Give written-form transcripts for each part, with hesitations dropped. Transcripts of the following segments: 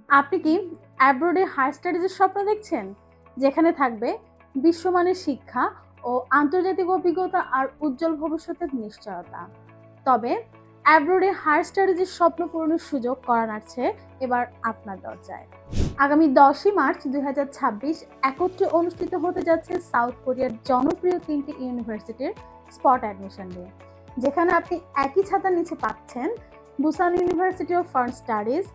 আপনি কি অ্যাব্রোডে হায়ার স্টাডিজের স্বপ্ন দেখছেন, যেখানে থাকবে বিশ্বমানের শিক্ষা ও আন্তর্জাতিক অভিজ্ঞতা আর উজ্জ্বল ভবিষ্যতের নিশ্চয়তা? তবে অ্যাব্রোডে হায়ার স্টাডিজের স্বপ্ন পূরণের সুযোগ করা নাড়ছে এবার আপনার দরজায়। আগামী 10ই মার্চ 2026 একত্রে অনুষ্ঠিত হতে যাচ্ছে সাউথ কোরিয়ার জনপ্রিয় 3টি ইউনিভার্সিটির স্পট অ্যাডমিশন ডে, যেখানে আপনি একই ছাতার নিচে পাচ্ছেন Busan university of foreign studies,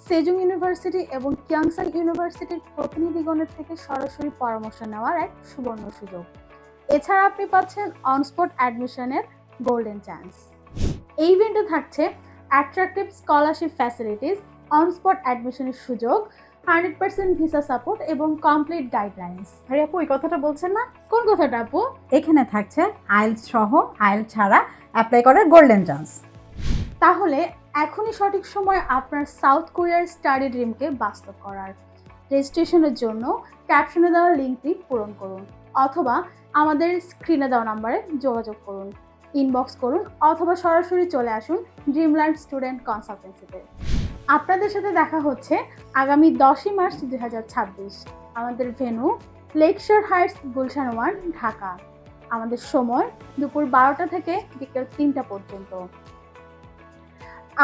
Sejong university এবং কিয়াংসাং ইউনিভার্সিটির প্রতিনিধিগণের থেকে সরাসরি পরামর্শ নেওয়ার এক সুবর্ণ সুযোগ। এছাড়া আপনি পাচ্ছেন অনস্পট অ্যাডমিশনের গোল্ডেন চান্স। এই ইভেন্টে থাকছে অ্যাট্রাকটিভ স্কলারশিপ ফ্যাসিলিটিস, অনস্পট অ্যাডমিশনের সুযোগ, 100% ভিসা সাপোর্ট এবং কমপ্লিট গাইডলাইন্স। আরে আপু, এই কথাটা বলছেন না? কোন কথাটা আপু? এখানে থাকছে আইএলটিএস সহ আইএলটিএস ছাড়া অ্যাপ্লাই করার গোল্ডেন চান্স। তাহলে এখনই সঠিক সময় আপনার সাউথ কোরিয়ার স্টাডি ড্রিমকে বাস্তব করার। রেজিস্ট্রেশনের জন্য ক্যাপশনে দেওয়া লিঙ্কটি পূরণ করুন অথবা আমাদের স্ক্রিনে দেওয়া নম্বরে যোগাযোগ করুন, ইনবক্স করুন অথবা সরাসরি চলে আসুন ড্রিমল্যান্ড স্টুডেন্ট কনসালটেন্সিতে। আপনাদের সাথে দেখা হচ্ছে আগামী 10ই মার্চ 2026। আমাদের venue Lakeshore Heights, Gulshan 1, Dhaka. আমাদের সময় দুপুর 12টা থেকে বিকেল 3টা পর্যন্ত।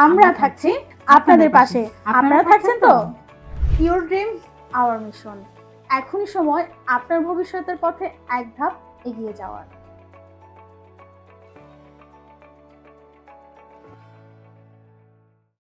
আমরা থাকছি আপনাদের পাশে। আপনারা থাকছেন তো? Your dream our mission. এখনই সময় আপনার ভবিষ্যতের পথে এক ধাপ এগিয়ে যাওয়ার।